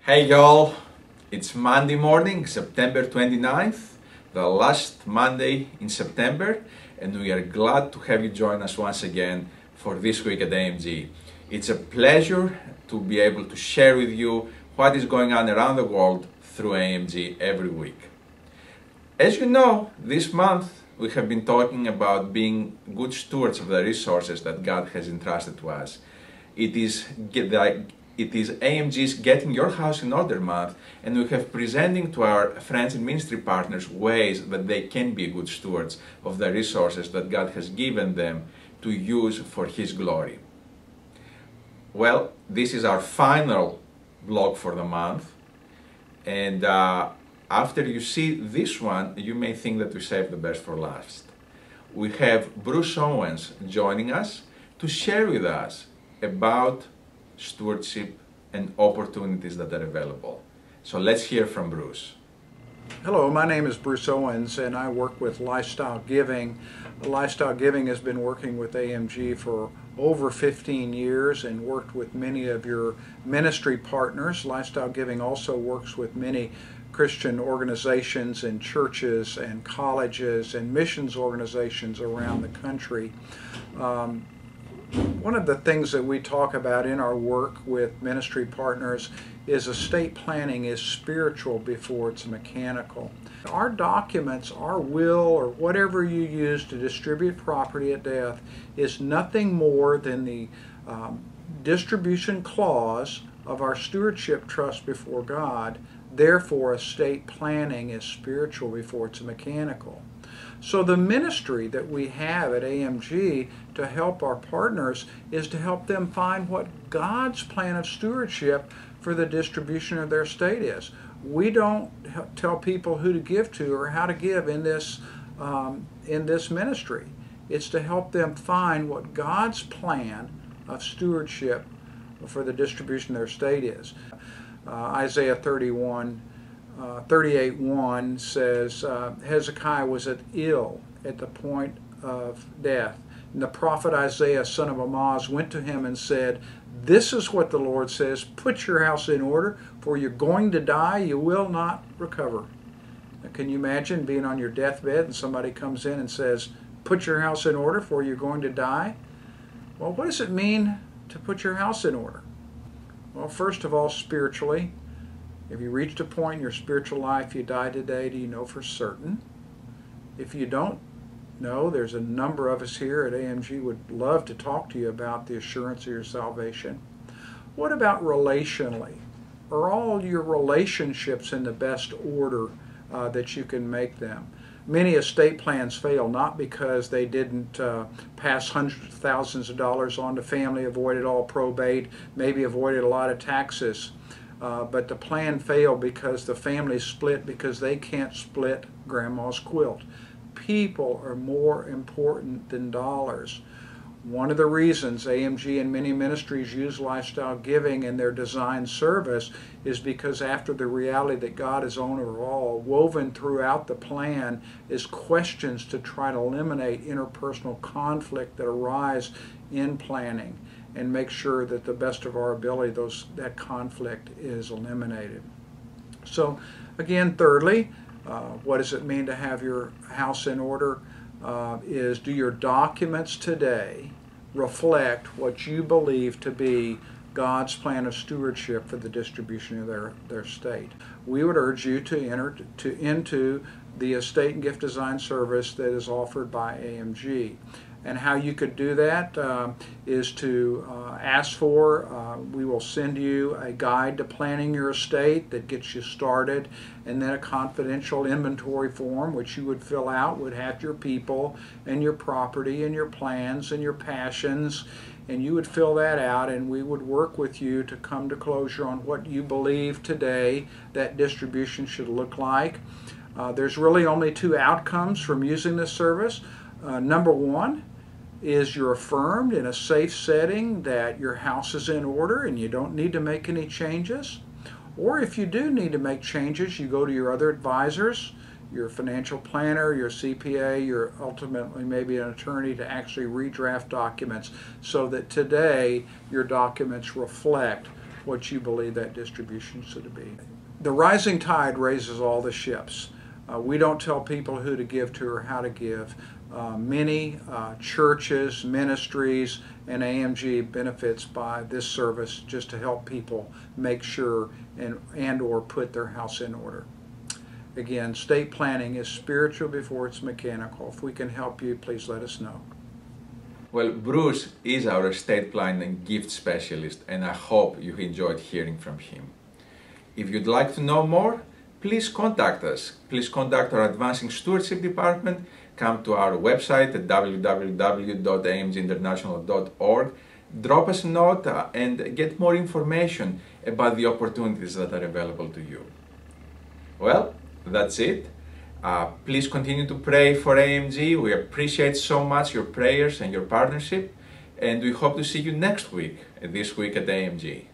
Hey y'all, it's Monday morning, September 29th, the last Monday in September, and we are glad to have you join us once again for this week at AMG. It's a pleasure to be able to share with you what is going on around the world through AMG every week. As you know, this month we have been talking about being good stewards of the resources that God has entrusted to us. It is AMG's Getting Your House in Order month, and we have presenting to our friends and ministry partners ways that they can be good stewards of the resources that God has given them to use for His glory. Well, this is our final blog for the month, and after you see this one, you may think that we saved the best for last. We have Bruce Owens joining us to share with us about stewardship and opportunities that are available. So let's hear from Bruce. Hello, my name is Bruce Owens and I work with Lifestyle Giving. Lifestyle Giving has been working with AMG for over 15 years and worked with many of your ministry partners. Lifestyle Giving also works with many Christian organizations and churches and colleges and missions organizations around the country. One of the things that we talk about in our work with ministry partners is estate planning is spiritual before it's mechanical. Our documents, our will, or whatever you use to distribute property at death is nothing more than the distribution clause of our stewardship trust before God. Therefore, estate planning is spiritual before it's mechanical. So the ministry that we have at AMG to help our partners is to help them find what God's plan of stewardship for the distribution of their estate is. We don't tell people who to give to or how to give in this ministry. It's to help them find what God's plan of stewardship for the distribution of their estate is. Isaiah 38:1 says, Hezekiah was ill at the point of death. And the prophet Isaiah, son of Amoz, went to him and said, "This is what the Lord says, put your house in order, for you're going to die, you will not recover." Now, can you imagine being on your deathbed and somebody comes in and says, "Put your house in order, for you're going to die"? Well, what does it mean to put your house in order? Well, first of all, spiritually, if you reached a point in your spiritual life, you died today, do you know for certain? If you don't know, there's a number of us here at AMG would love to talk to you about the assurance of your salvation. What about relationally? Are all your relationships in the best order that you can make them? Many estate plans fail not because they didn't pass hundreds of thousands of dollars on to family, avoided all probate, maybe avoided a lot of taxes. But the plan failed because the family split because they can't split grandma's quilt. People are more important than dollars. One of the reasons AMG and many ministries use Lifestyle Giving in their design service is because after the reality that God is owner of all, woven throughout the plan is questions to try to eliminate interpersonal conflict that arise in planning and make sure that the best of our ability that conflict is eliminated. So again, thirdly, what does it mean to have your house in order? Is do your documents today reflect what you believe to be God's plan of stewardship for the distribution of their estate? We would urge you to enter into the estate and gift design service that is offered by AMG. And how you could do that is to ask for, we will send you a guide to planning your estate that gets you started, and then a confidential inventory form which you would fill out, would have your people and your property and your plans and your passions, and you would fill that out and we would work with you to come to closure on what you believe today that distribution should look like. There's really only two outcomes from using this service. Number one is you're affirmed in a safe setting that your house is in order and you don't need to make any changes. Or if you do need to make changes, you go to your other advisors, your financial planner, your CPA, your ultimately maybe an attorney to actually redraft documents so that today your documents reflect what you believe that distribution should be. The rising tide raises all the ships. We don't tell people who to give to or how to give. Many churches, ministries, and AMG benefits by this service just to help people make sure and or put their house in order. Again, estate planning is spiritual before it's mechanical. If we can help you, please let us know. Well, Bruce is our estate planning gift specialist, and I hope you enjoyed hearing from him. If you'd like to know more, please contact us. Please contact our Advancing Stewardship Department. Come to our website at www.amginternational.org. Drop us a note and get more information about the opportunities that are available to you. Well, that's it. Please continue to pray for AMG. We appreciate so much your prayers and your partnership, and we hope to see you next week, this week at AMG.